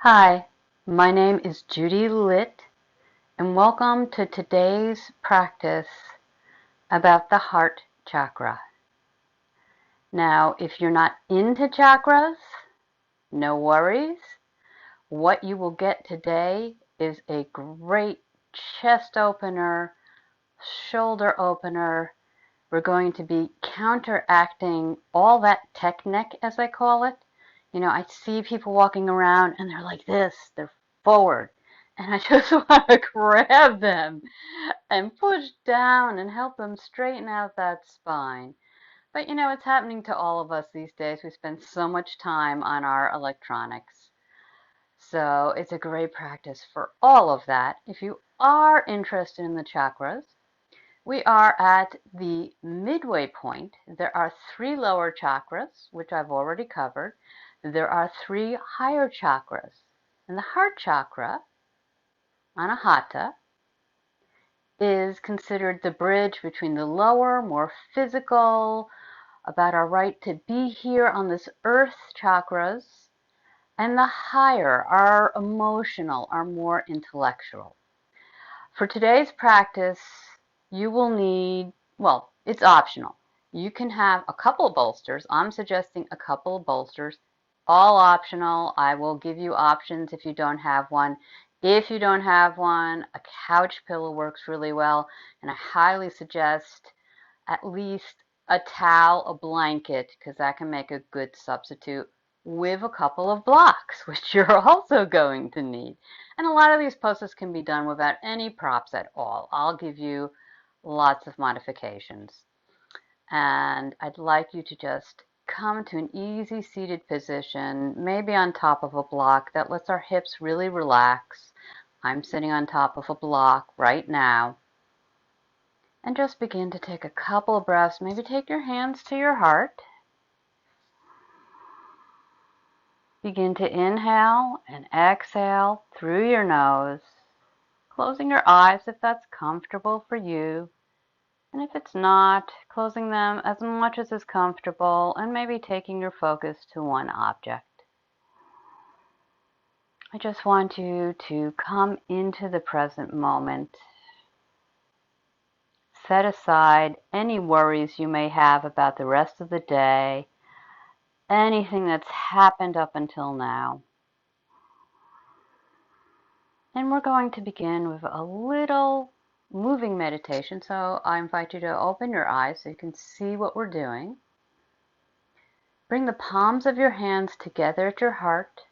Hi, my name is Judy Litt, and welcome to today's practice about the heart chakra. Now, if you're not into chakras, no worries. What you will get today is a great chest opener, shoulder opener. We're going to be counteracting all that tech neck, as I call it. I see people walking around and they're like this, they're forward. And I just want to grab them and push down and help them straighten out that spine. But it's happening to all of us these days. We spend so much time on our electronics. So it's a great practice for all of that. If you are interested in the chakras, we are at the midway point. There are 3 lower chakras, which I've already covered. There are 3 higher chakras. And the heart chakra, Anahata, is considered the bridge between the lower, more physical, about our right to be here on this earth chakras, and the higher, our emotional, our more intellectual. For today's practice, you will need, well, it's optional. You can have a couple of bolsters. I'm suggesting a couple of bolsters. All optional. I will give you options if you don't have one. If you don't have one, a couch pillow works really well, and I highly suggest at least a towel, a blanket, because that can make a good substitute with a couple of blocks, which you're also going to need. And a lot of these poses can be done without any props at all. I'll give you lots of modifications. And I'd like you to just come to an easy seated position, maybe on top of a block that lets our hips really relax. I'm sitting on top of a block right now. And just begin to take a couple of breaths. Maybe take your hands to your heart. Begin to inhale and exhale through your nose, closing your eyes if that's comfortable for you. And if it's not, closing them as much as is comfortable and maybe taking your focus to one object. I just want you to come into the present moment. Set aside any worries you may have about the rest of the day, anything that's happened up until now. And we're going to begin with a little moving meditation. So I invite you to open your eyes so you can see what we're doing. Bring the palms of your hands together at your heart,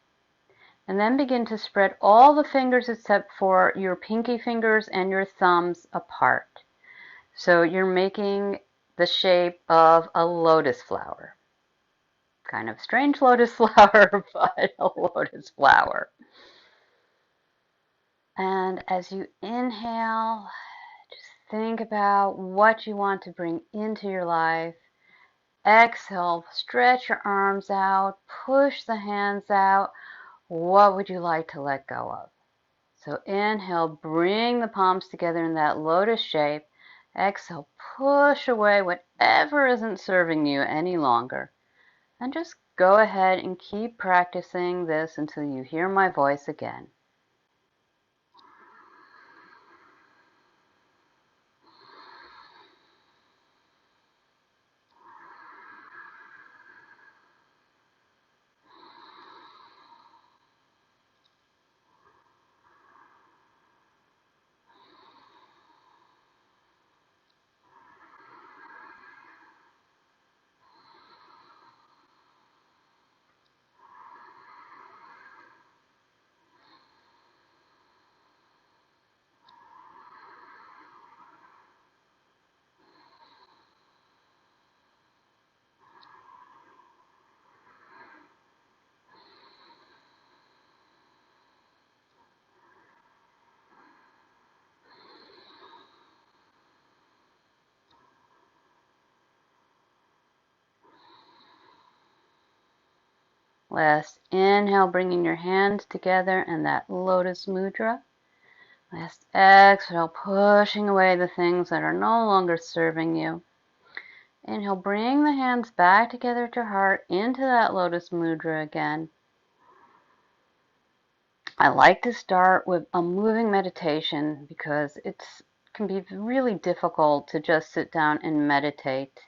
and then begin to spread all the fingers except for your pinky fingers and your thumbs apart. So you're making the shape of a lotus flower. Kind of strange lotus flower, but a lotus flower. And as you inhale, just think about what you want to bring into your life. Exhale, stretch your arms out, push the hands out. What would you like to let go of? So inhale, bring the palms together in that lotus shape. Exhale, push away whatever isn't serving you any longer. And just go ahead and keep practicing this until you hear my voice again. Last inhale, bringing your hands together in that lotus mudra. Last exhale, pushing away the things that are no longer serving you. Inhale, bring the hands back together at your heart into that lotus mudra again. I like to start with a moving meditation because it can be really difficult to just sit down and meditate.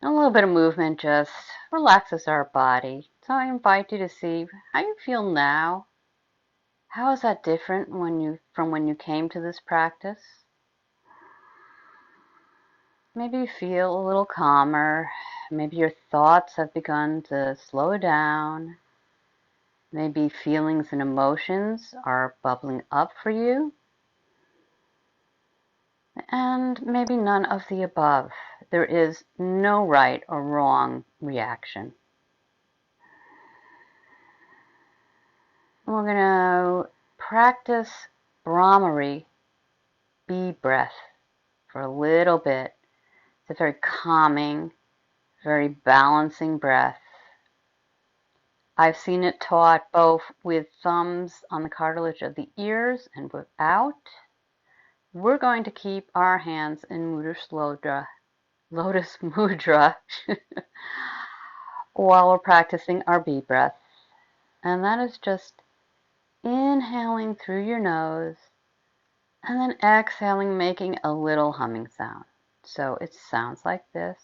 And a little bit of movement just relaxes our body. So I invite you to see how you feel now. How is that different from when you came to this practice? Maybe you feel a little calmer. Maybe your thoughts have begun to slow down. Maybe feelings and emotions are bubbling up for you. And maybe none of the above. There is no right or wrong reaction. We're going to practice Brahmari, bee breath, for a little bit. It's a very calming, very balancing breath. I've seen it taught both with thumbs on the cartilage of the ears and without. We're going to keep our hands in Lotus Mudra while we're practicing our bee breath. And that is just inhaling through your nose and then exhaling, making a little humming sound. So it sounds like this.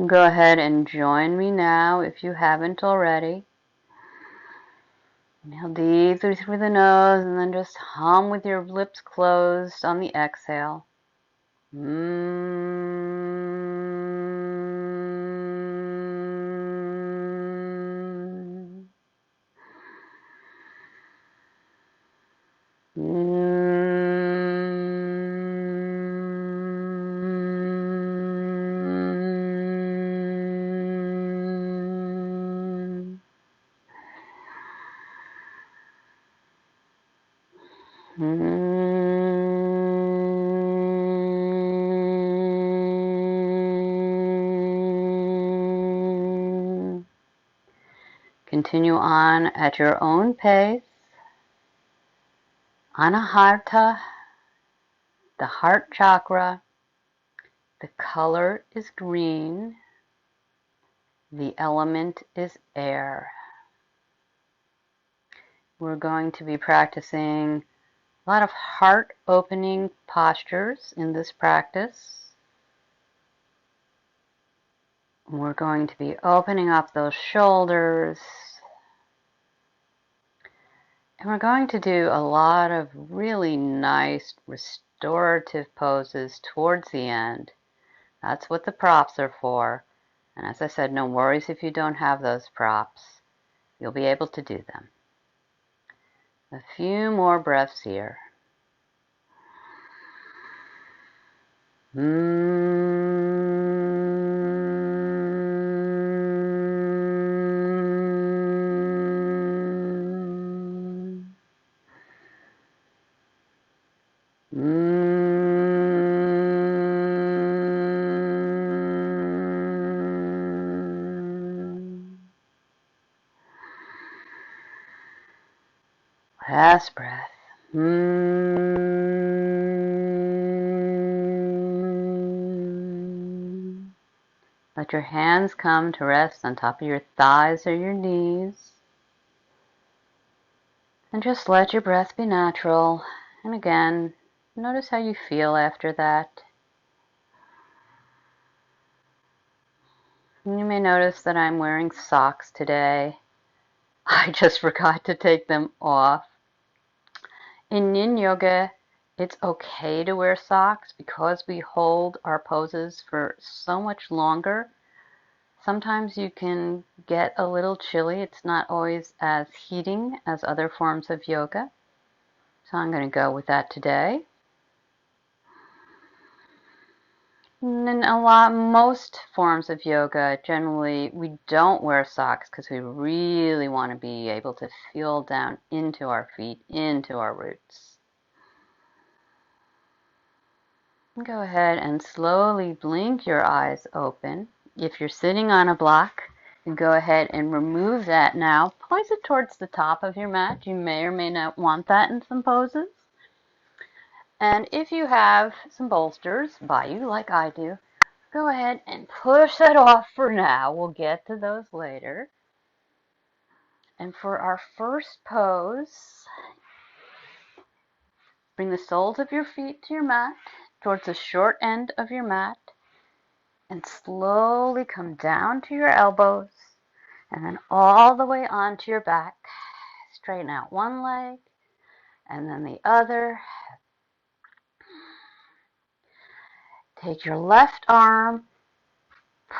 Go ahead and join me now if you haven't already. Inhale deeply through the nose and then just hum with your lips closed on the exhale. Continue on at your own pace. Anahata, the heart chakra, the color is green, the element is air. We're going to be practicing a lot of heart opening postures in this practice. We're going to be opening up those shoulders. And we're going to do a lot of really nice restorative poses towards the end. That's what the props are for. And as I said, no worries if you don't have those props. You'll be able to do them. A few more breaths here. Last breath. Let your hands come to rest on top of your thighs or your knees. And just let your breath be natural. And again, notice how you feel after that. And you may notice that I'm wearing socks today. I just forgot to take them off. In Yin Yoga, it's okay to wear socks because we hold our poses for so much longer. Sometimes you can get a little chilly. It's not always as heating as other forms of yoga. So I'm going to go with that today. And in most forms of yoga, generally we don't wear socks because we really want to be able to feel down into our feet, into our roots. Go ahead and slowly blink your eyes open. If you're sitting on a block, go ahead and remove that now. Place it towards the top of your mat. You may or may not want that in some poses. And if you have some bolsters by you, like I do, go ahead and push that off for now. We'll get to those later. And for our first pose, bring the soles of your feet to your mat, towards the short end of your mat, and slowly come down to your elbows, and then all the way onto your back. Straighten out one leg, and then the other. Take your left arm,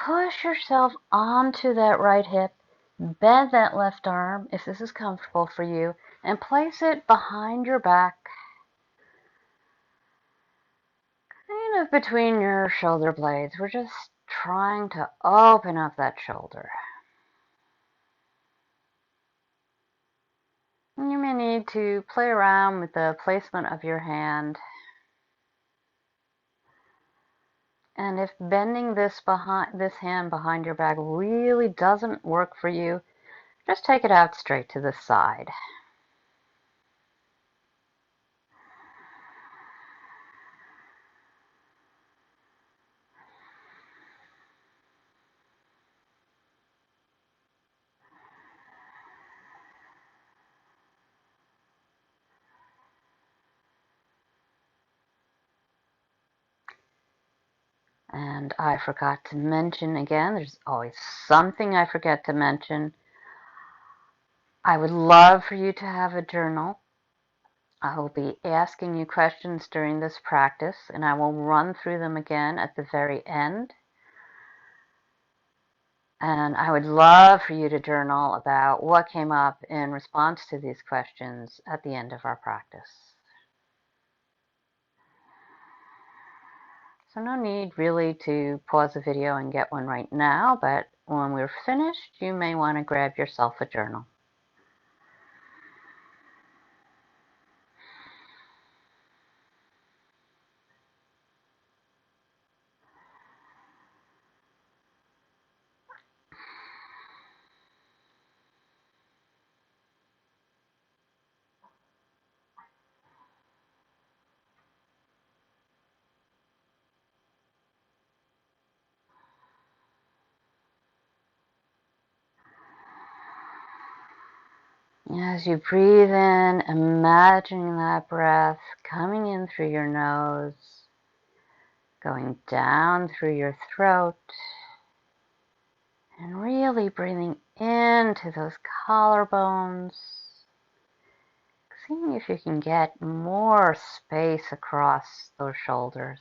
push yourself onto that right hip, bend that left arm if this is comfortable for you, and place it behind your back, kind of between your shoulder blades. We're just trying to open up that shoulder. You may need to play around with the placement of your hand. And if bending this hand behind your back really doesn't work for you, just take it out straight to the side. And I forgot to mention again, there's always something I forget to mention. I would love for you to have a journal. I will be asking you questions during this practice, and I will run through them again at the very end. And I would love for you to journal about what came up in response to these questions at the end of our practice. So no need really to pause the video and get one right now, but when we're finished, you may want to grab yourself a journal. As you breathe in, imagining that breath coming in through your nose, going down through your throat, and really breathing into those collarbones, seeing if you can get more space across those shoulders.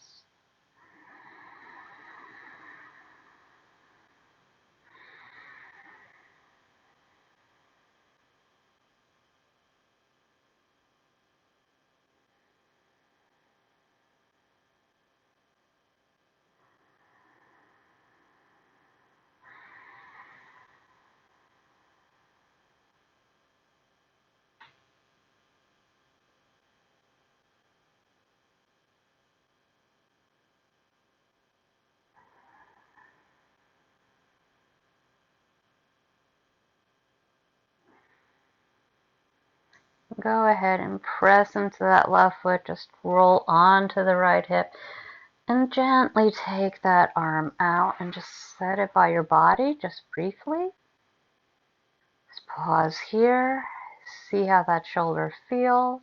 Go ahead and press into that left foot, just roll onto the right hip, and gently take that arm out and just set it by your body, just briefly. Just pause here, see how that shoulder feels.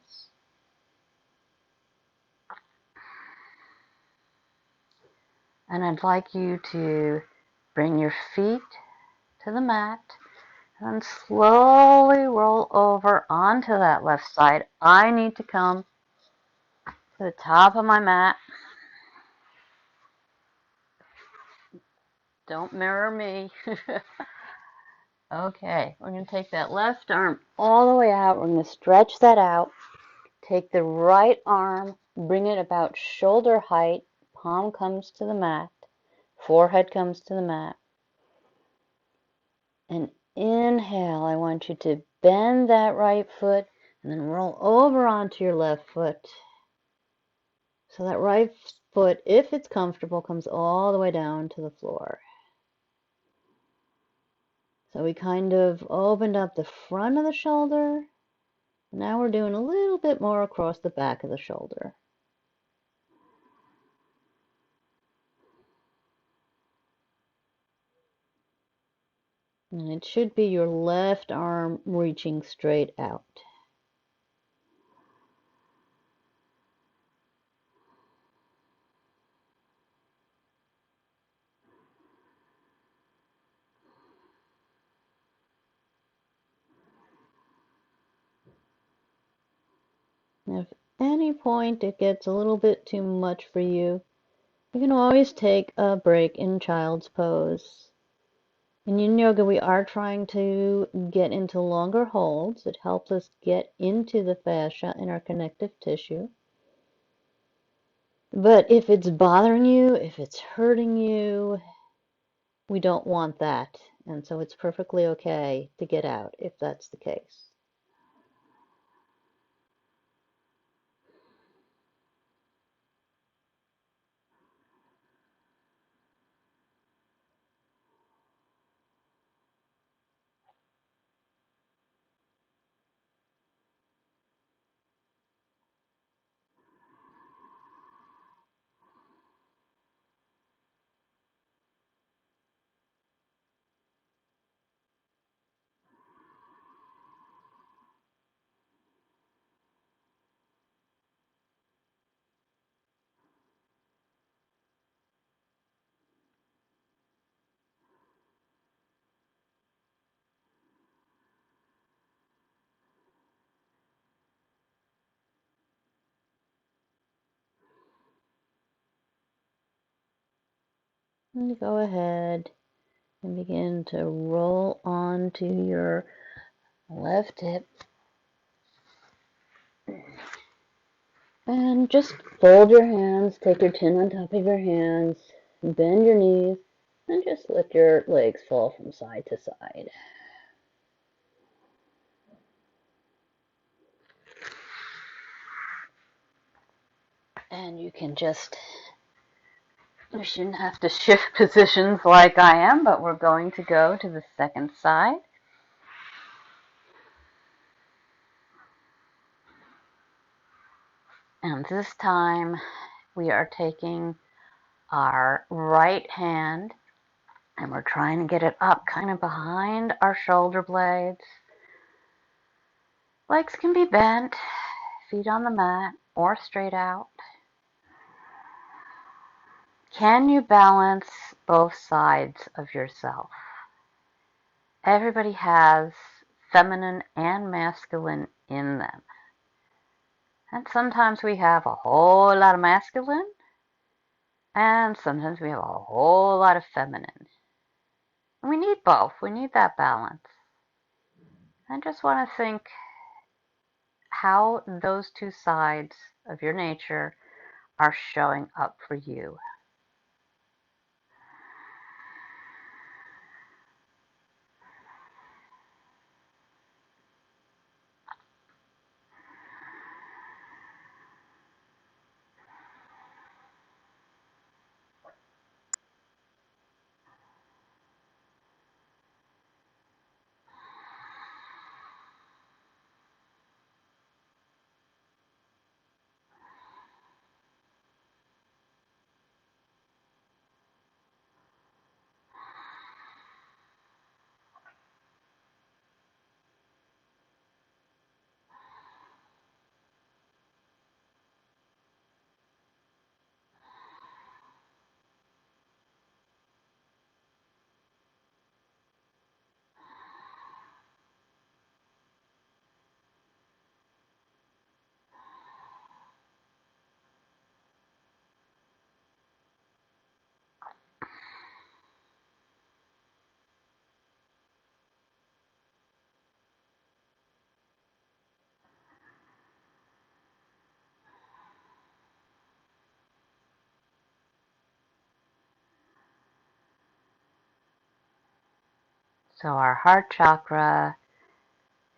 And I'd like you to bring your feet to the mat and then slowly roll over onto that left side. I need to come to the top of my mat. Don't mirror me. Okay, we're going to take that left arm all the way out. We're going to stretch that out. Take the right arm, bring it about shoulder height. Palm comes to the mat. Forehead comes to the mat. And inhale, I want you to bend that right foot and then roll over onto your left foot. So that right foot, if it's comfortable, comes all the way down to the floor. So we kind of opened up the front of the shoulder. Now we're doing a little bit more across the back of the shoulder. And it should be your left arm reaching straight out. If at any point it gets a little bit too much for you, you can always take a break in child's pose. In Yin Yoga, we are trying to get into longer holds. It helps us get into the fascia in our connective tissue. But if it's bothering you, if it's hurting you, we don't want that. And so it's perfectly okay to get out if that's the case. And go ahead and begin to roll onto your left hip. And just fold your hands, take your chin on top of your hands, bend your knees, and just let your legs fall from side to side. And you can just, you shouldn't have to shift positions like I am, but we're going to go to the second side. And this time we are taking our right hand and we're trying to get it up kind of behind our shoulder blades. Legs can be bent, feet on the mat or straight out. Can you balance both sides of yourself? Everybody has feminine and masculine in them. And sometimes we have a whole lot of masculine, and sometimes we have a whole lot of feminine. And we need both. We need that balance. I just want to think how those two sides of your nature are showing up for you. So our heart chakra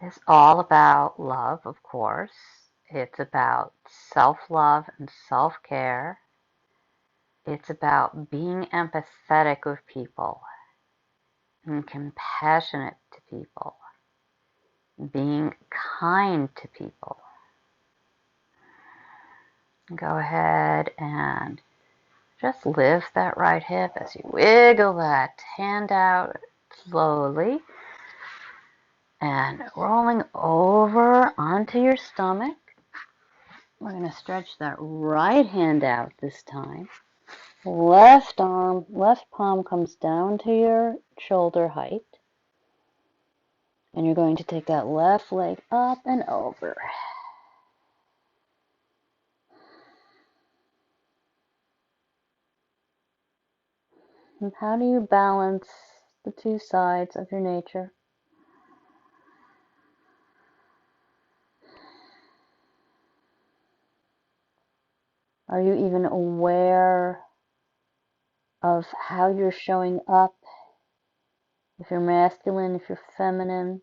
is all about love, of course. It's about self-love and self-care. It's about being empathetic with people and compassionate to people, being kind to people. Go ahead and just lift that right hip as you wiggle that hand out slowly and rolling over onto your stomach. We're going to stretch that right hand out this time. Left arm, left palm comes down to your shoulder height. And you're going to take that left leg up and over. And how do you balance the two sides of your nature? Are you even aware of how you're showing up? If you're masculine, if you're feminine?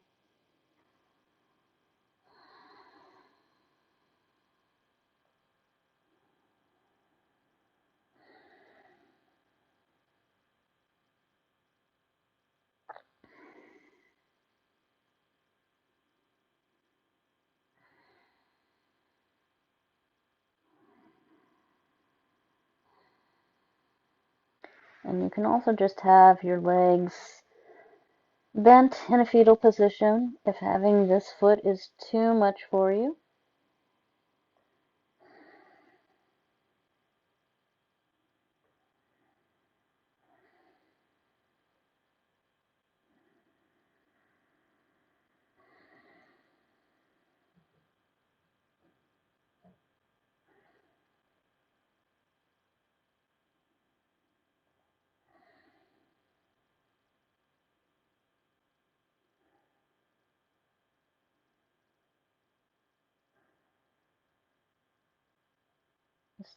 And you can also just have your legs bent in a fetal position if having this foot is too much for you.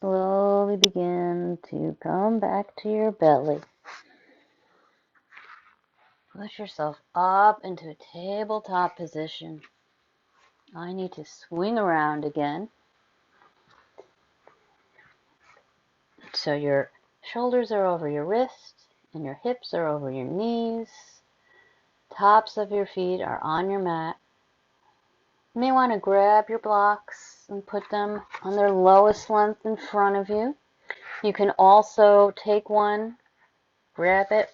Slowly begin to come back to your belly. Push yourself up into a tabletop position. I need to swing around again. So your shoulders are over your wrists and your hips are over your knees. Tops of your feet are on your mat. You may want to grab your blocks and put them on their lowest length in front of you. You can also take one, grab it,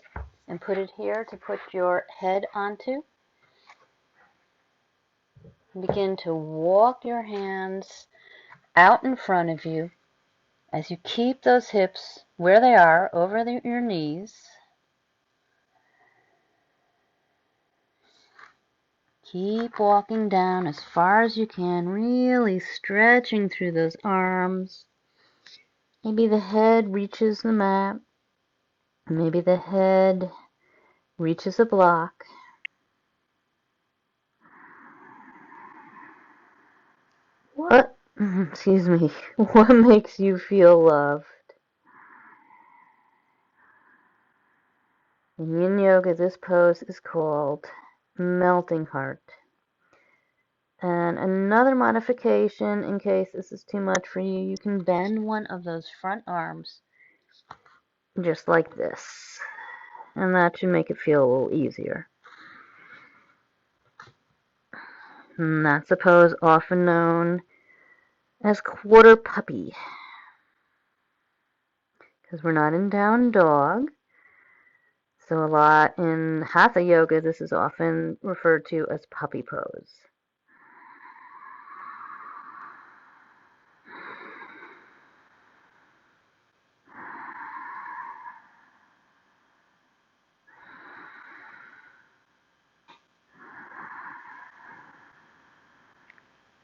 and put it here to put your head onto. Begin to walk your hands out in front of you as you keep those hips where they are, over your knees. Keep walking down as far as you can, really stretching through those arms. Maybe the head reaches the mat. Maybe the head reaches a block. Excuse me, what makes you feel loved? In Yin Yoga, this pose is called Melting Heart. And another modification, in case this is too much for you, you can bend one of those front arms just like this. And that should make it feel a little easier. And that's a pose often known as quarter puppy, because we're not in down dog. So a lot in Hatha Yoga, this is often referred to as puppy pose.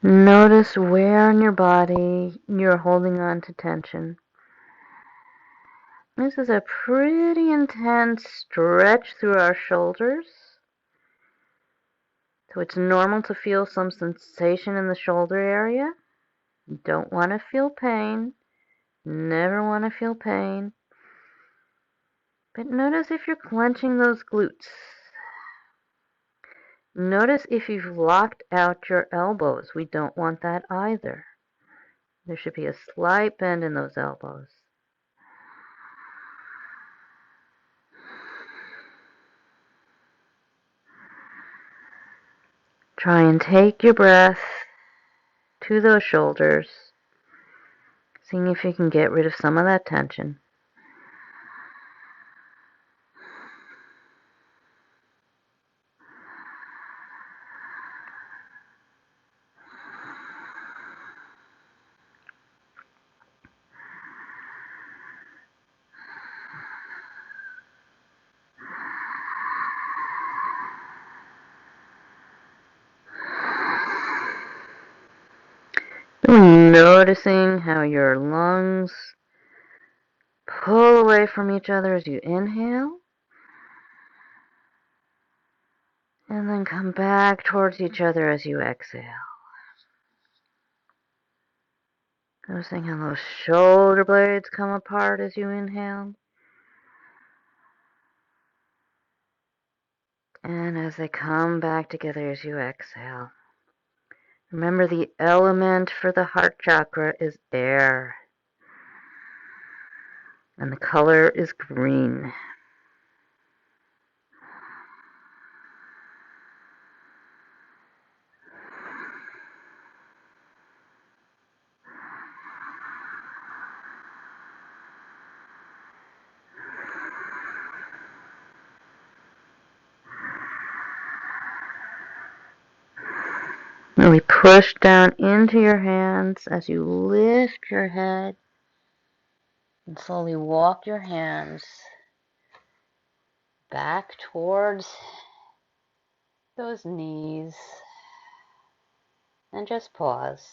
Notice where in your body you're holding on to tension. This is a pretty intense stretch through our shoulders. So it's normal to feel some sensation in the shoulder area. You don't want to feel pain. Never want to feel pain. But notice if you're clenching those glutes. Notice if you've locked out your elbows. We don't want that either. There should be a slight bend in those elbows. Try and take your breath to those shoulders, seeing if you can get rid of some of that tension. Noticing how your lungs pull away from each other as you inhale, and then come back towards each other as you exhale. Noticing how those shoulder blades come apart as you inhale, and as they come back together as you exhale. Remember, the element for the heart chakra is air, and the color is green. Really push down into your hands as you lift your head and slowly walk your hands back towards those knees and just pause.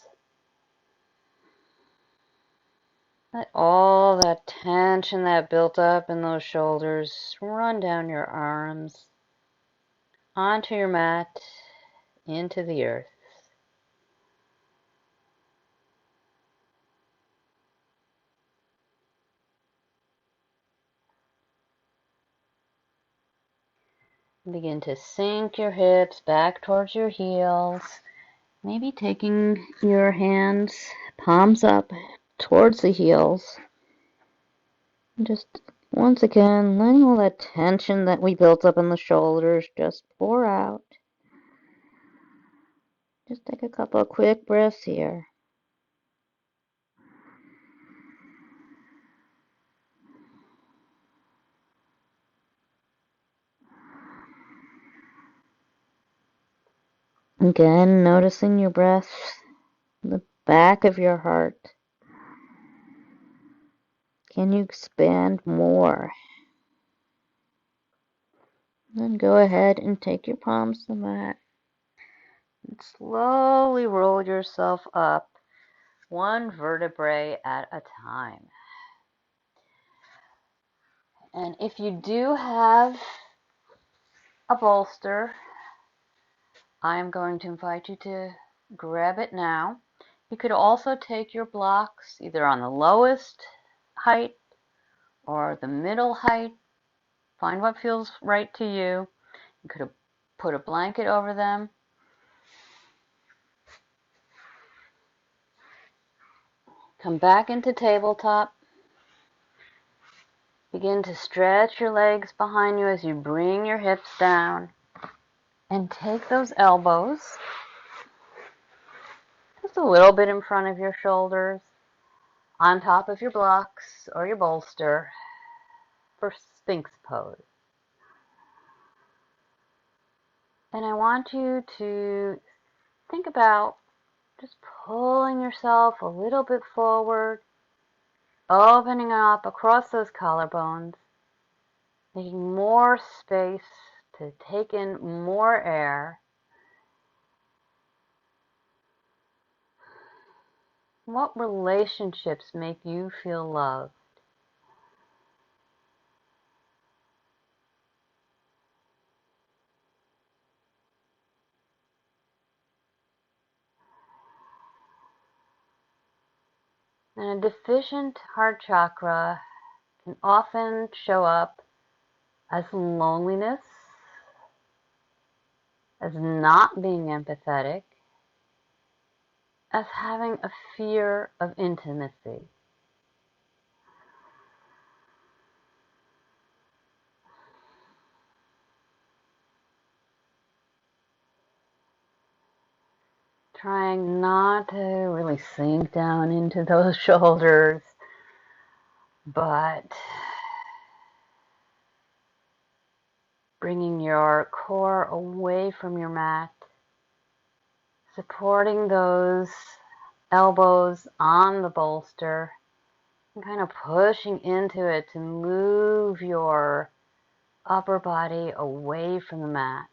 Let all that tension that built up in those shoulders run down your arms, onto your mat, into the earth. Begin to sink your hips back towards your heels, maybe taking your hands, palms up towards the heels. Just once again, letting all that tension that we built up in the shoulders just pour out. Just take a couple of quick breaths here. Again, noticing your breath, the back of your heart. Can you expand more? Then go ahead and take your palms to the mat and slowly roll yourself up, one vertebrae at a time. And if you do have a bolster, I am going to invite you to grab it now. You could also take your blocks either on the lowest height or the middle height. Find what feels right to you. You could put a blanket over them. Come back into tabletop. Begin to stretch your legs behind you as you bring your hips down. And take those elbows just a little bit in front of your shoulders, on top of your blocks or your bolster for Sphinx Pose. And I want you to think about just pulling yourself a little bit forward, opening up across those collarbones, making more space to take in more air. What relationships make you feel loved? And a deficient heart chakra can often show up as loneliness, as not being empathetic, as having a fear of intimacy. Trying not to really sink down into those shoulders, but bringing your core away from your mat, supporting those elbows on the bolster, and kind of pushing into it to move your upper body away from the mat.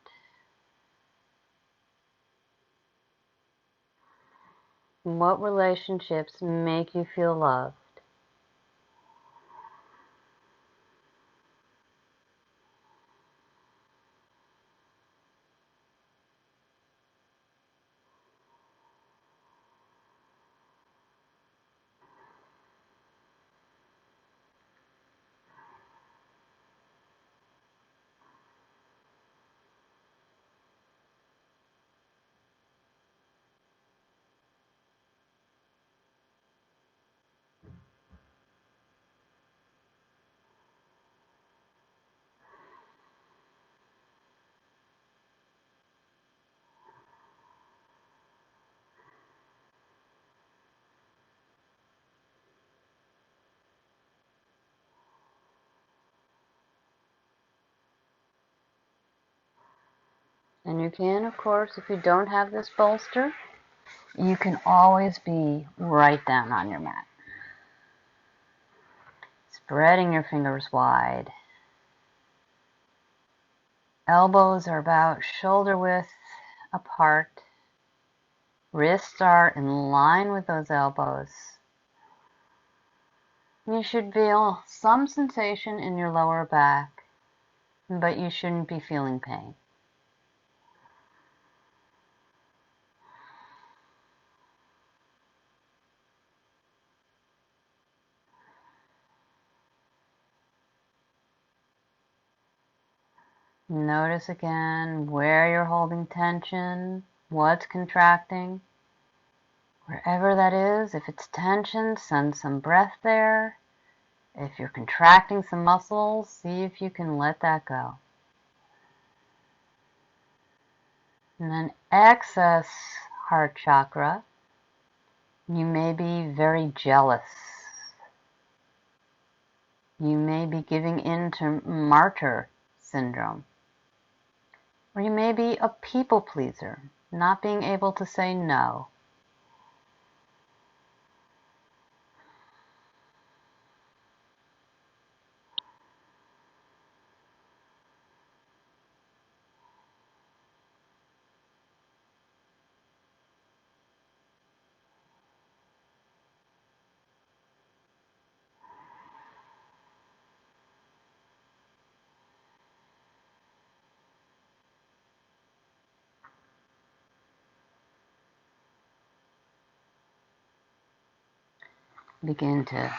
What relationships make you feel loved? And you can, of course, if you don't have this bolster, you can always be right down on your mat. Spreading your fingers wide. Elbows are about shoulder width apart. Wrists are in line with those elbows. You should feel some sensation in your lower back, but you shouldn't be feeling pain. Notice again where you're holding tension, what's contracting. Wherever that is, if it's tension, send some breath there. If you're contracting some muscles, see if you can let that go. And then excess heart chakra, you may be very jealous. You may be giving in to martyr syndrome. Or you may be a people pleaser, not being able to say no. Begin to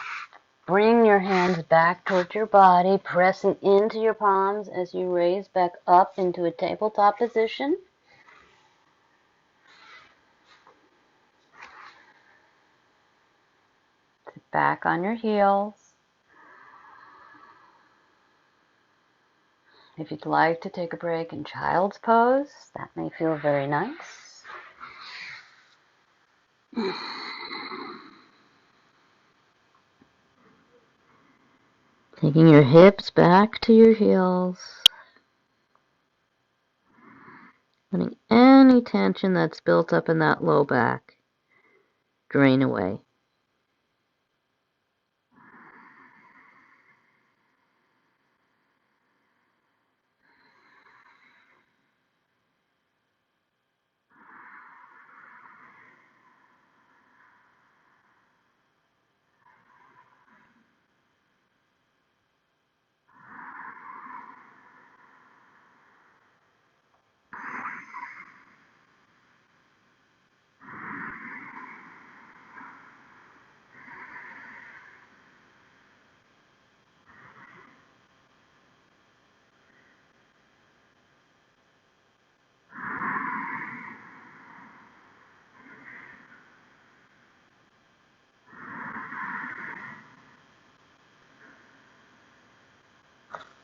bring your hands back towards your body, pressing into your palms as you raise back up into a tabletop position. Sit back on your heels. If you'd like to take a break in child's pose, that may feel very nice. Taking your hips back to your heels. Letting any tension that's built up in that low back drain away.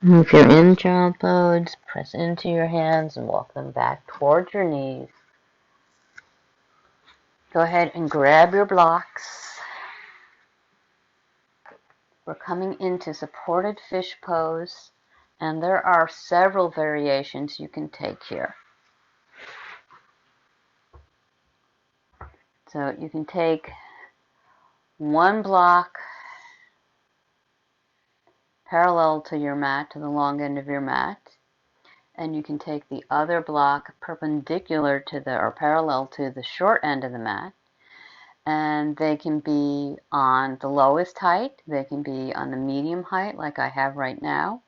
If you're in child pose, press into your hands and walk them back towards your knees. Go ahead and grab your blocks. We're coming into supported fish pose, and there are several variations you can take here. So you can take one block parallel to your mat, to the long end of your mat, and you can take the other block perpendicular to or parallel to the short end of the mat, and they can be on the lowest height, they can be on the medium height like I have right now.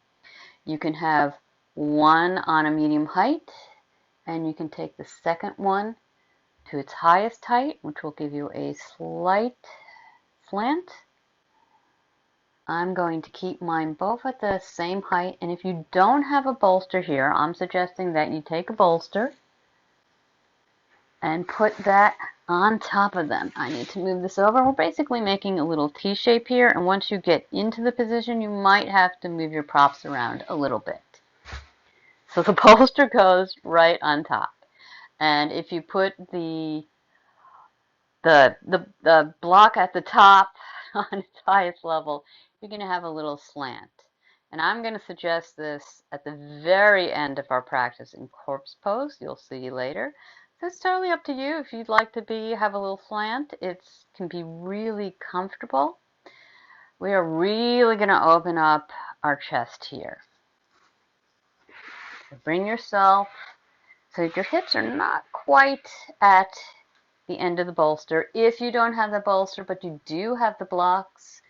You can have one on a medium height, and you can take the second one to its highest height, which will give you a slight slant. I'm going to keep mine both at the same height, and if you don't have a bolster here, I'm suggesting that you take a bolster and put that on top of them. I need to move this over. We're basically making a little T shape here, and once you get into the position, you might have to move your props around a little bit. So the bolster goes right on top. And if you put the block at the top on its highest level, you're going to have a little slant. And I'm going to suggest this at the very end of our practice in corpse pose. You'll see later. So it's totally up to you. If you'd like to have a little slant, it can be really comfortable. We are really going to open up our chest here. So bring yourself so that your hips are not quite at the end of the bolster. If you don't have the bolster, but you do have the blocks,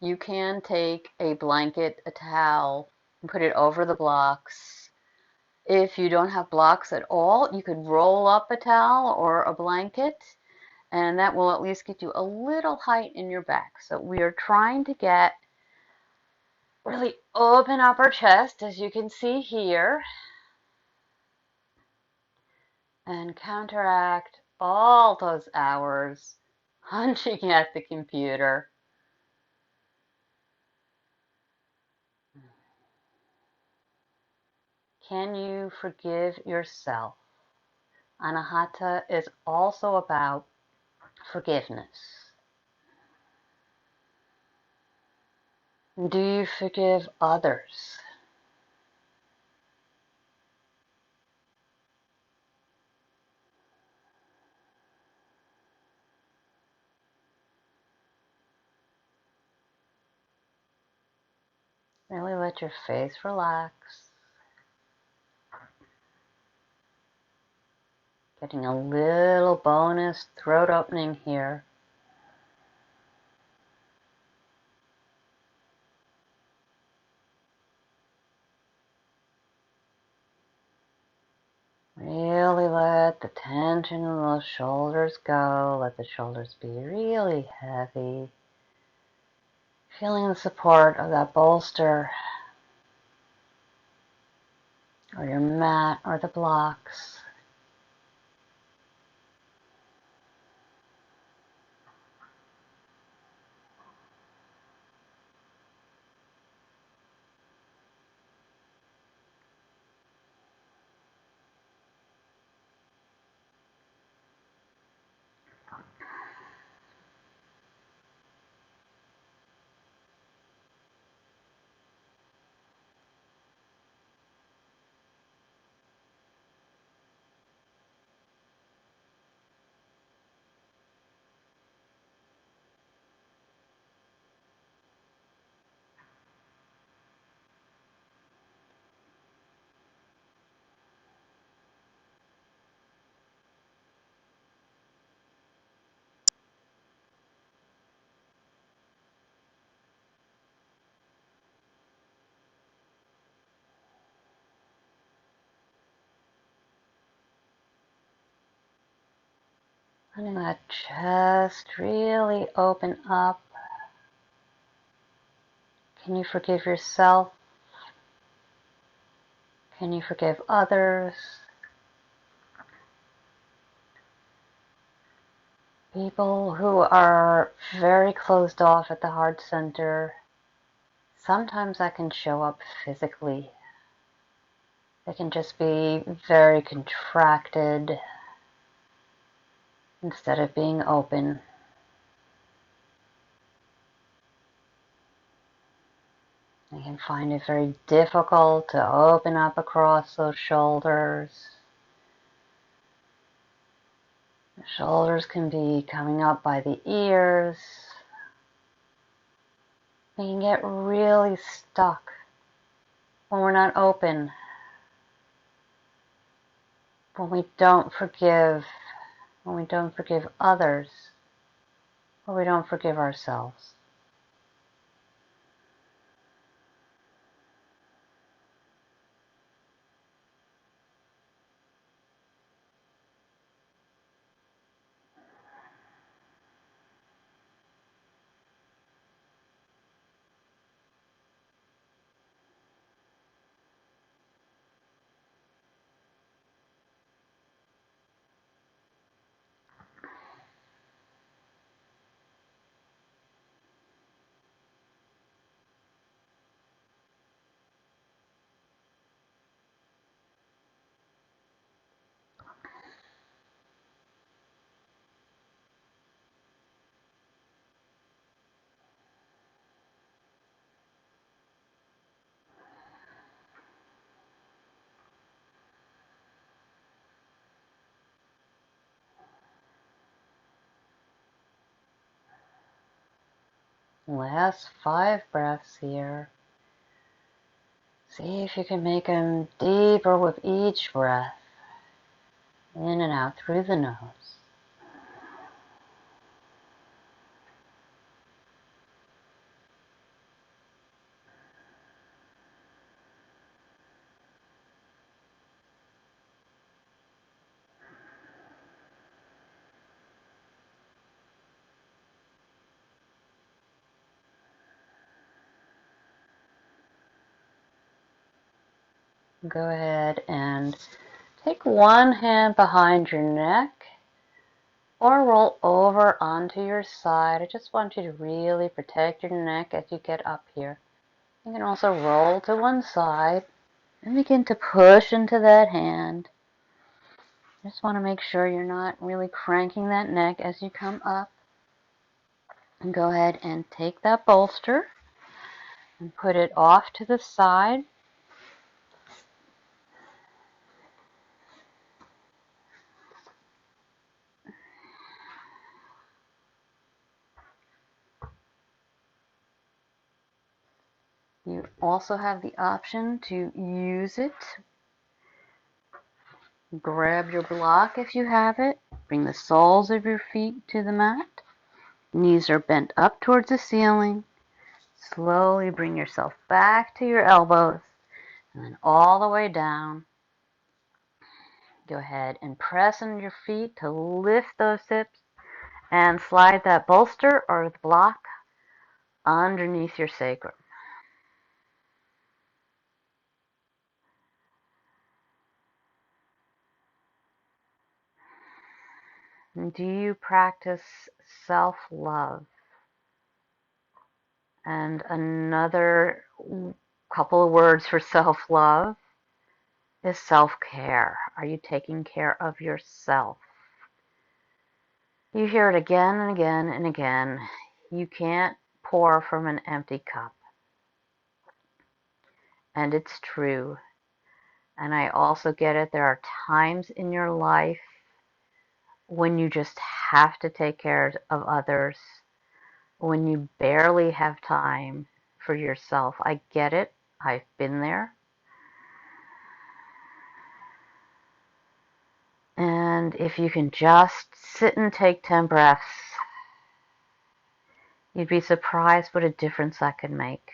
you can take a blanket, a towel, and put it over the blocks. If you don't have blocks at all, you could roll up a towel or a blanket, and that will at least get you a little height in your back. So we are trying to really open up our chest, as you can see here, and counteract all those hours hunching at the computer. Can you forgive yourself? Anahata is also about forgiveness. Do you forgive others? Really let your face relax. Getting a little bonus throat opening here. Really let the tension in those shoulders go. Let the shoulders be really heavy. Feeling the support of that bolster or your mat or the blocks. Letting that chest really open up. Can you forgive yourself? Can you forgive others? People who are very closed off at the heart center, sometimes that can show up physically. They can just be very contracted instead of being open. You can find it very difficult to open up across those shoulders. The shoulders can be coming up by the ears. We can get really stuck when we're not open, when we don't forgive others, or we don't forgive ourselves. Last 5 breaths here. See if you can make them deeper with each breath. In and out through the nose. Go ahead and take one hand behind your neck or roll over onto your side. I just want you to really protect your neck as you get up here. You can also roll to one side and begin to push into that hand. Just want to make sure you're not really cranking that neck as you come up. And go ahead and take that bolster and put it off to the side. You also have the option to use it. Grab your block if you have it. Bring the soles of your feet to the mat. Knees are bent up towards the ceiling. Slowly bring yourself back to your elbows and then all the way down. Go ahead and press on your feet to lift those hips and slide that bolster or the block underneath your sacrum. Do you practice self-love? And another couple of words for self-love is self-care. Are you taking care of yourself? You hear it again and again and again. You can't pour from an empty cup. And it's true. And I also get it. There are times in your life when you just have to take care of others, when you barely have time for yourself. I get it. I've been there. And if you can just sit and take 10 breaths, you'd be surprised what a difference that could make.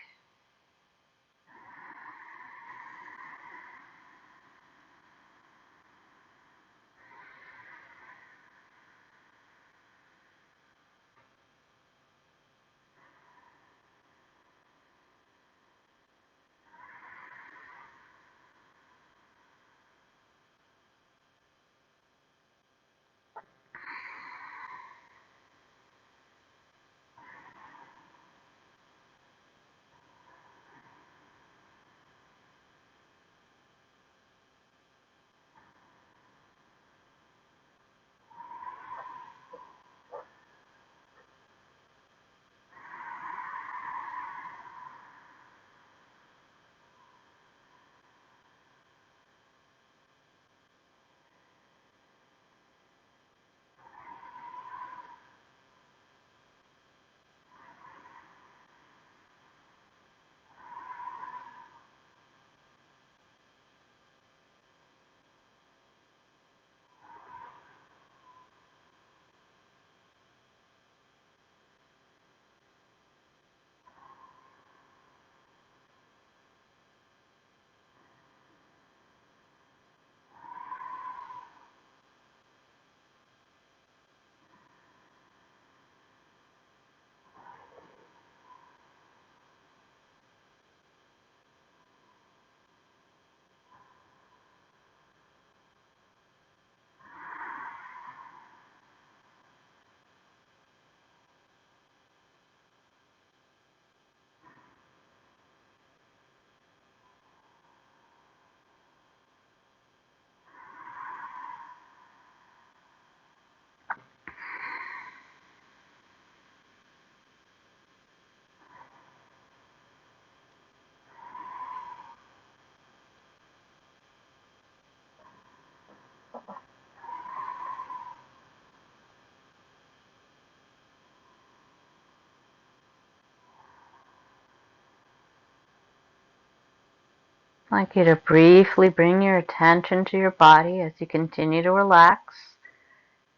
I'd like you to briefly bring your attention to your body as you continue to relax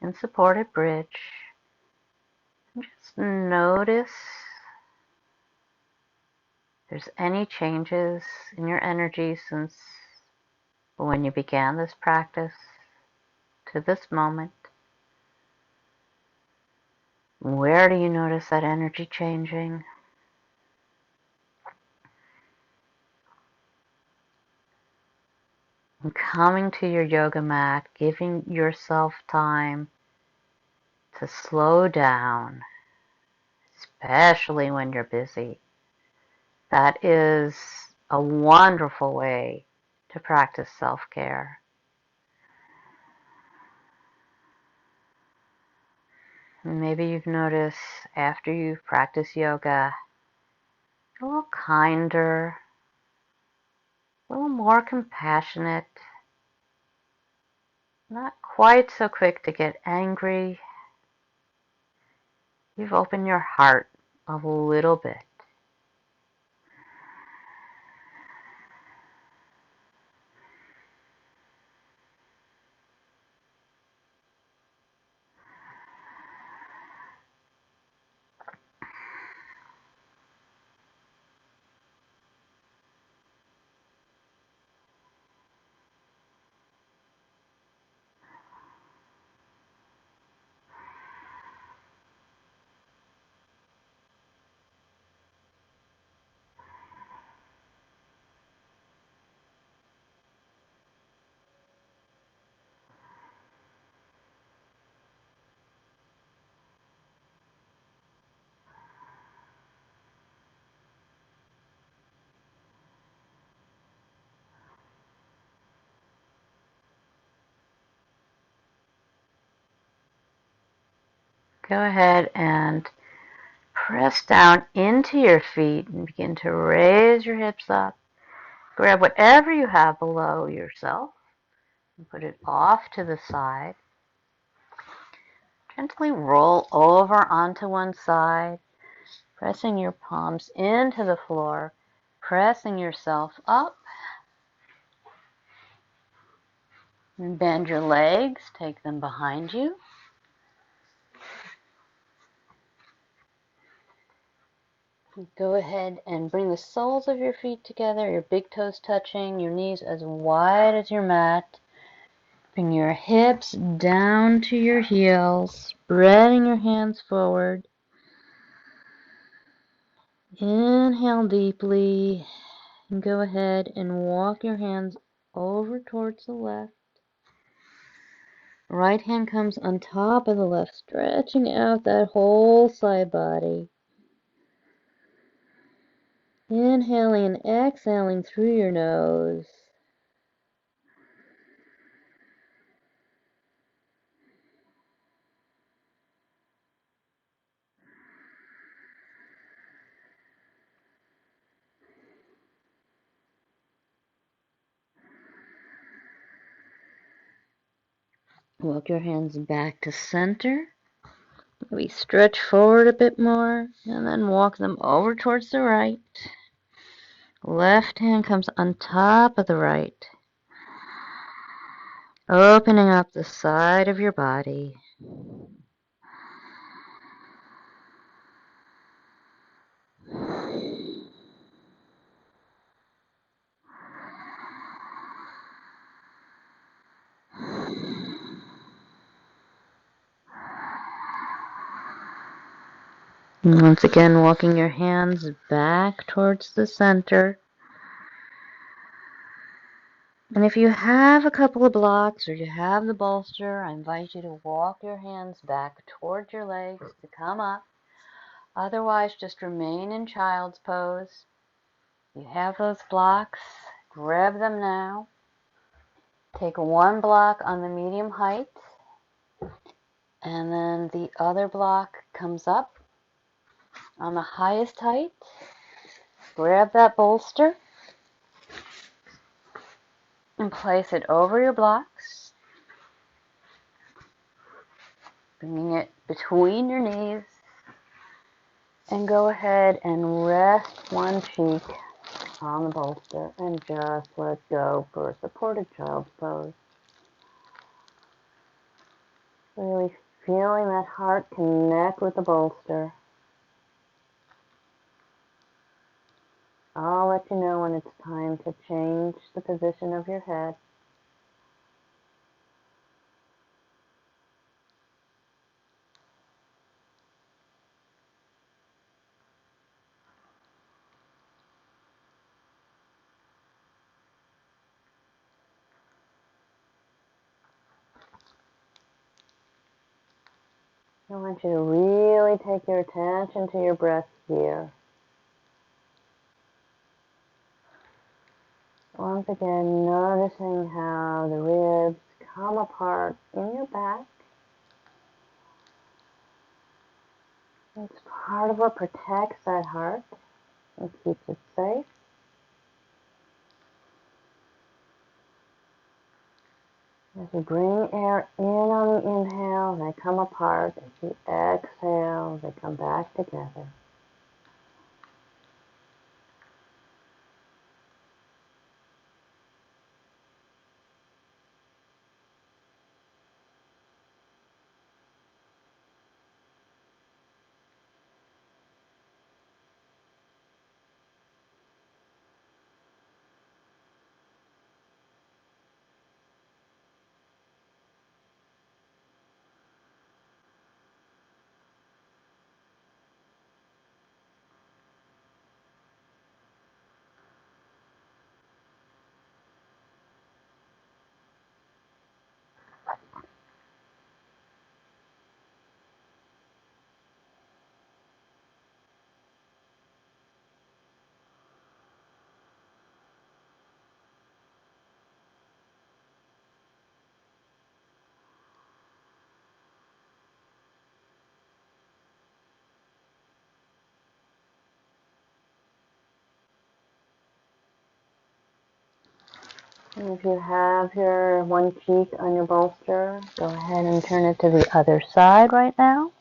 in supported bridge. And just notice if there's any changes in your energy since when you began this practice to this moment. Where do you notice that energy changing? And coming to your yoga mat, giving yourself time to slow down, especially when you're busy. That is a wonderful way to practice self-care. Maybe you've noticed after you've practiced yoga, a little kinder, a little more compassionate, not quite so quick to get angry. You've opened your heart a little bit. Go ahead and press down into your feet and begin to raise your hips up. Grab whatever you have below yourself and put it off to the side. Gently roll over onto one side, pressing your palms into the floor, pressing yourself up. And bend your legs, take them behind you. Go ahead and bring the soles of your feet together, your big toes touching, your knees as wide as your mat. Bring your hips down to your heels, spreading your hands forward. Inhale deeply, and go ahead and walk your hands over towards the left. Right hand comes on top of the left, stretching out that whole side body. Inhaling and exhaling through your nose. Walk your hands back to center. Maybe stretch forward a bit more, and then walk them over towards the right. Left hand comes on top of the right. Opening up the side of your body. And once again, walking your hands back towards the center. And if you have a couple of blocks or you have the bolster, I invite you to walk your hands back towards your legs to come up. Otherwise, just remain in child's pose. You have those blocks, grab them now. Take one block on the medium height, and then the other block comes up on the highest height. Grab that bolster and place it over your blocks, bringing it between your knees, and go ahead and rest one cheek on the bolster and just let go for a supported child's pose. Really feeling that heart connect with the bolster. I'll let you know when it's time to change the position of your head. I want you to really take your attention to your breath here. Once again, noticing how the ribs come apart in your back. It's part of what protects that heart and keeps it safe. As you bring air in on the inhale, they come apart. As you exhale, they come back together. And if you have your one cheek on your bolster, go ahead and turn it to the other side right now.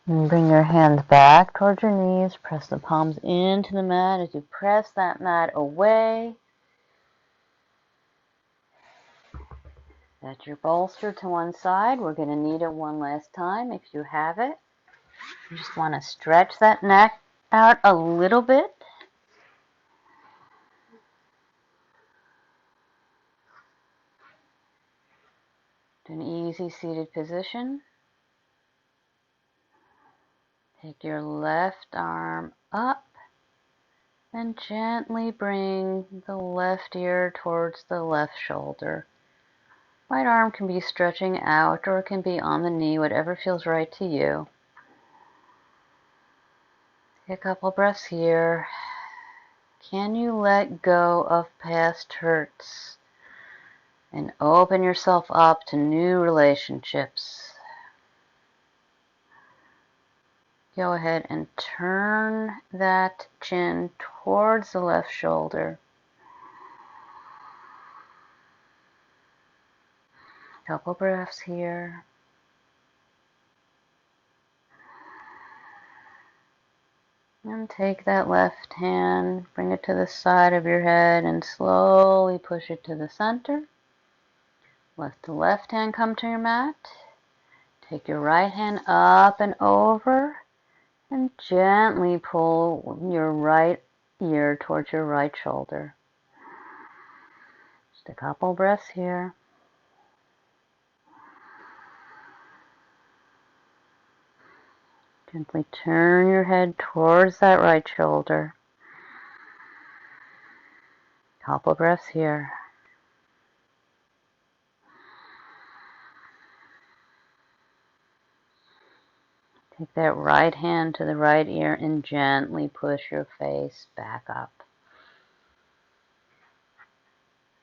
And bring your hands back towards your knees. Press the palms into the mat. As you press that mat away, set your bolster to one side. We're going to need it one last time if you have it. You just want to stretch that neck out a little bit. To an easy seated position. Take your left arm up and gently bring the left ear towards the left shoulder. Right arm can be stretching out or it can be on the knee, whatever feels right to you. Take a couple breaths here. Can you let go of past hurts and open yourself up to new relationships? Go ahead and turn that chin towards the left shoulder. Couple breaths here. And take that left hand, bring it to the side of your head and slowly push it to the center. Let the left hand come to your mat. Take your right hand up and over and gently pull your right ear towards your right shoulder. Just a couple breaths here. Gently turn your head towards that right shoulder. Couple breaths here. Take that right hand to the right ear and gently push your face back up.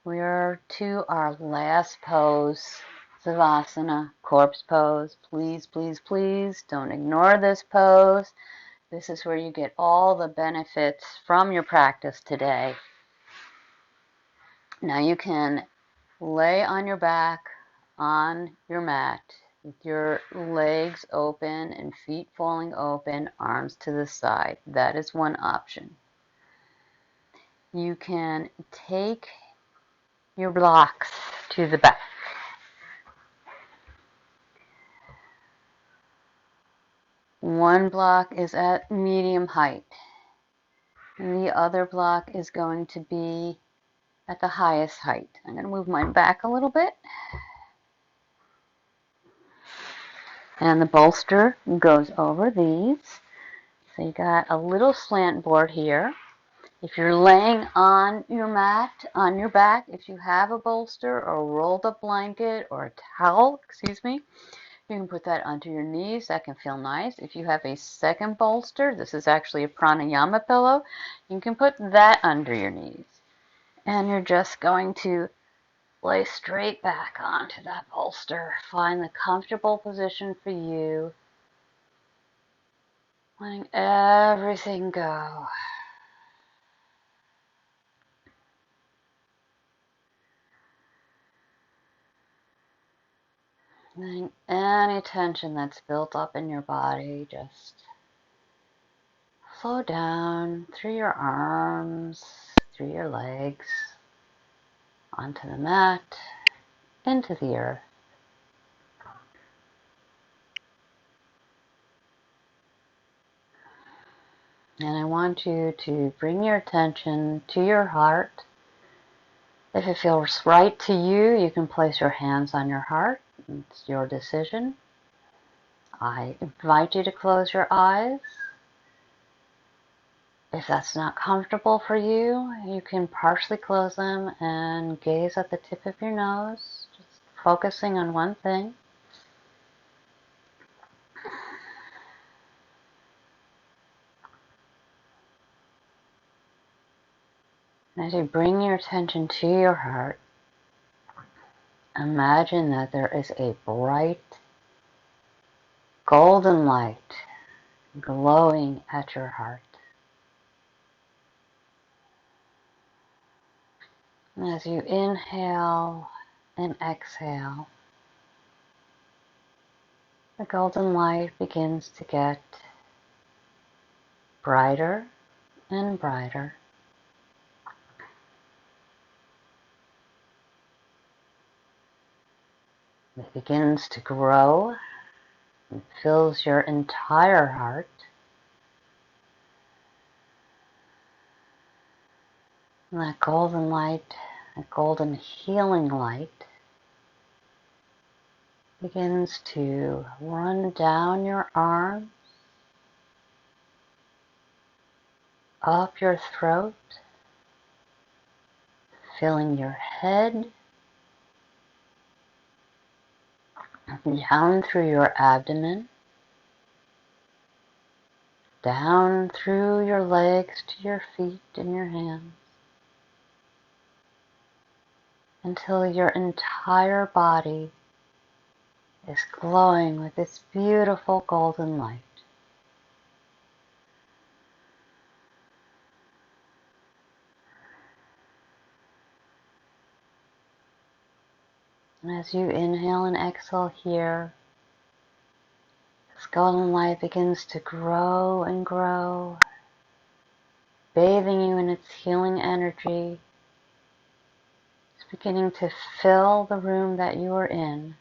We are to our last pose, Savasana, corpse pose. Please, please, please don't ignore this pose. This is where you get all the benefits from your practice today. Now you can lay on your back on your mat with your legs open and feet falling open, arms to the side. That is one option. You can take your blocks to the back. One block is at medium height, and the other block is going to be at the highest height. I'm going to move mine back a little bit. And the bolster goes over these. So you got a little slant board here. If you're laying on your mat, on your back, if you have a bolster or a rolled up blanket or a towel, you can put that under your knees. That can feel nice. If you have a second bolster, this is actually a pranayama pillow, you can put that under your knees. And you're just going to lay straight back onto that bolster. Find the comfortable position for you. Letting everything go. Letting any tension that's built up in your body just flow down through your arms, through your legs, onto the mat, into the earth. And I want you to bring your attention to your heart. If it feels right to you, you can place your hands on your heart. It's your decision. I invite you to close your eyes. If that's not comfortable for you, you can partially close them and gaze at the tip of your nose, just focusing on one thing. As you bring your attention to your heart, imagine that there is a bright golden light glowing at your heart. And as you inhale and exhale, the golden light begins to get brighter and brighter. It begins to grow and fills your entire heart. And that golden light, that golden healing light, begins to run down your arms, up your throat, filling your head, down through your abdomen, down through your legs to your feet and your hands, until your entire body is glowing with this beautiful golden light. And as you inhale and exhale here, this golden light begins to grow and grow, bathing you in its healing energy. It's beginning to fill the room that you are in.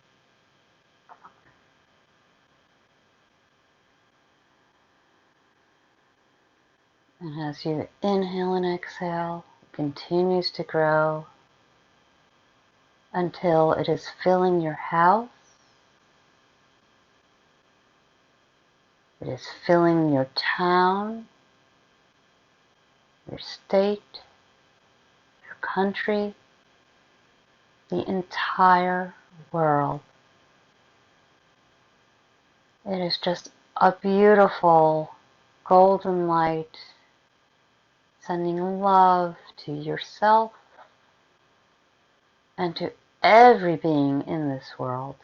And as you inhale and exhale, it continues to grow until it is filling your house. It is filling your town, your state, your country, the entire world. It is just a beautiful golden light, sending love to yourself and to every being in this world.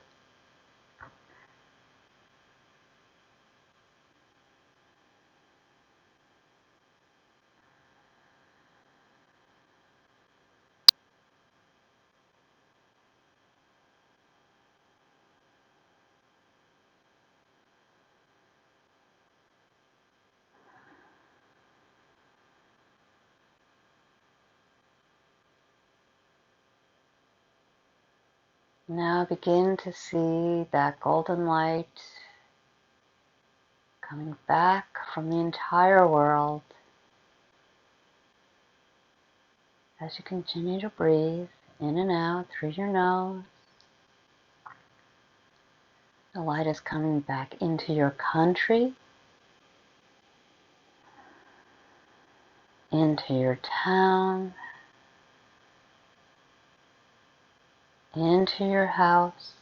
Now begin to see that golden light coming back from the entire world as you continue to breathe in and out through your nose. The light is coming back into your country, into your town, into your house,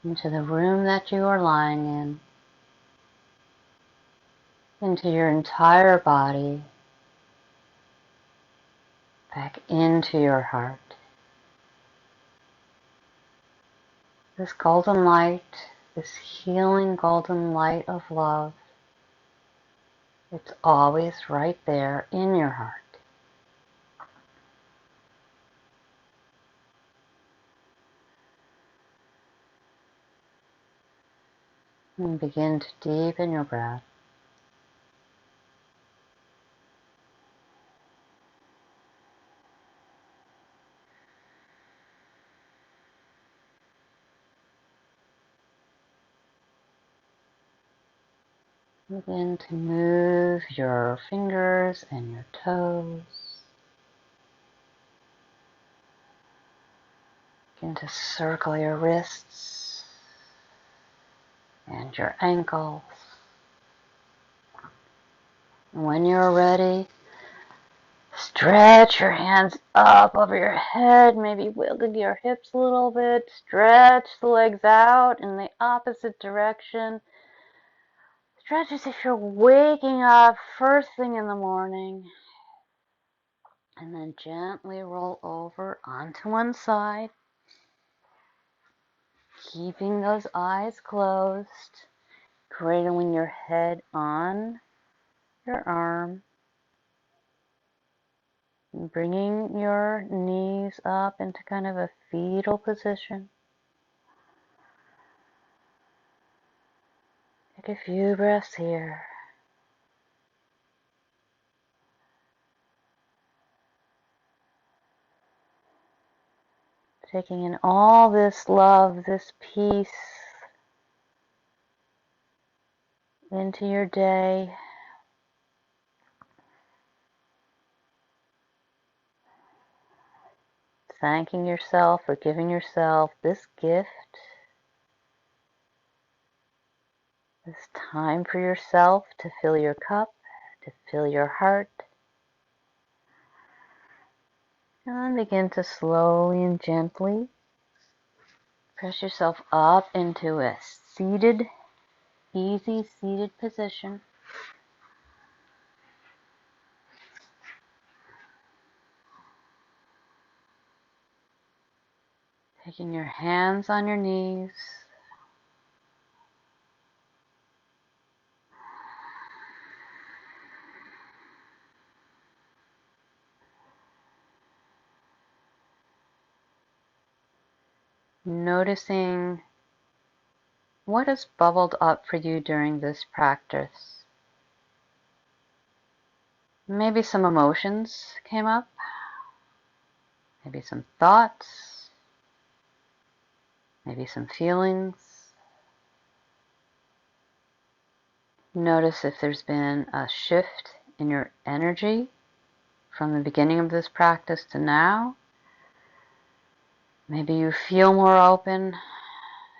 into the room that you are lying in, into your entire body, back into your heart. This golden light, this healing golden light of love, it's always right there in your heart. And begin to deepen your breath. Begin to move your fingers and your toes. Begin to circle your wrists and your ankles. And when you're ready, stretch your hands up over your head, maybe wiggle your hips a little bit, stretch the legs out in the opposite direction. Stretch as if you're waking up first thing in the morning. And then gently roll over onto one side, keeping those eyes closed, cradling your head on your arm, and bringing your knees up into kind of a fetal position. Take a few breaths here. Taking in all this love, this peace into your day. Thanking yourself for giving yourself this gift, this time for yourself to fill your cup, to fill your heart. And then begin to slowly and gently press yourself up into a seated, easy seated position. Taking your hands on your knees. Noticing what has bubbled up for you during this practice. Maybe some emotions came up, maybe some thoughts, maybe some feelings. Notice if there's been a shift in your energy from the beginning of this practice to now. Maybe you feel more open,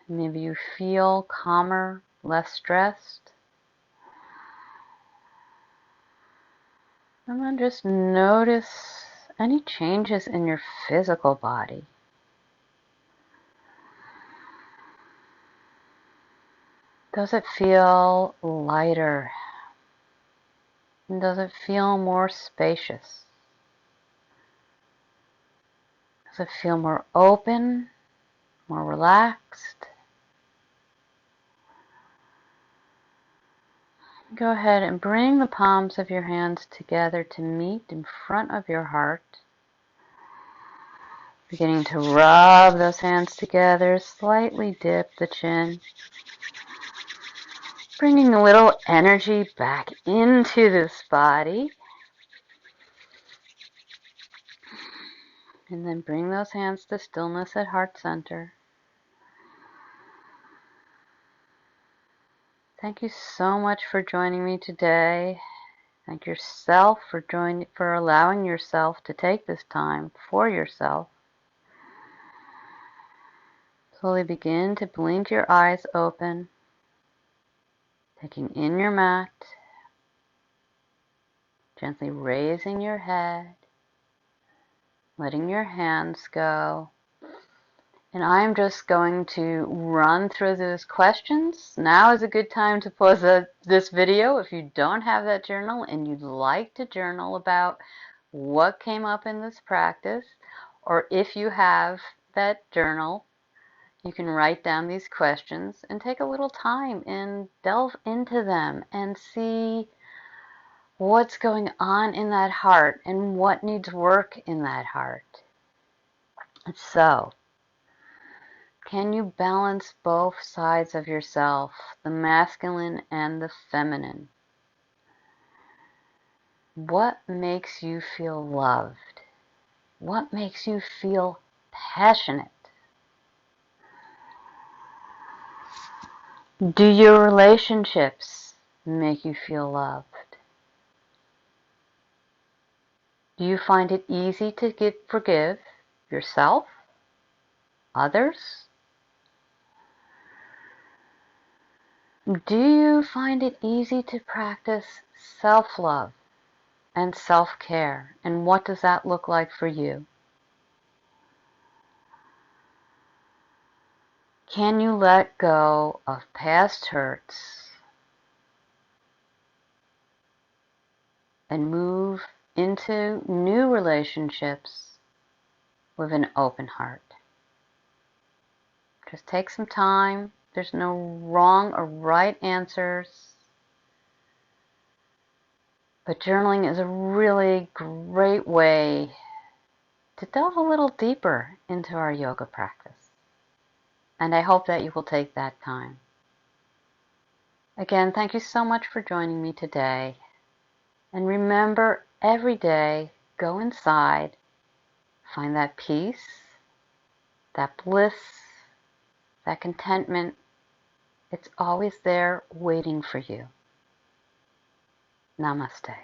maybe you feel calmer, less stressed. And then just notice any changes in your physical body. Does it feel lighter? And does it feel more spacious? Does it feel more open, more relaxed? Go ahead and bring the palms of your hands together to meet in front of your heart. Beginning to rub those hands together, slightly dip the chin. Bringing a little energy back into this body. And then bring those hands to stillness at heart center. Thank you so much for joining me today. Thank yourself for allowing yourself to take this time for yourself. Slowly begin to blink your eyes open, taking in your mat, gently raising your head, letting your hands go. And I'm just going to run through those questions. Now is a good time to pause this video if you don't have that journal and you'd like to journal about what came up in this practice, or if you have that journal, you can write down these questions and take a little time and delve into them and see what's going on in that heart and what needs work in that heart. So, can you balance both sides of yourself, the masculine and the feminine? What makes you feel loved? What makes you feel passionate? Do your relationships make you feel loved? Do you find it easy to forgive yourself, others? Do you find it easy to practice self-love and self-care? And what does that look like for you? Can you let go of past hurts and move into new relationships with an open heart? Just take some time. There's no wrong or right answers. But journaling is a really great way to delve a little deeper into our yoga practice. And I hope that you will take that time. Again, thank you so much for joining me today. And remember, every day, go inside, find that peace, that bliss, that contentment. It's always there waiting for you. Namaste.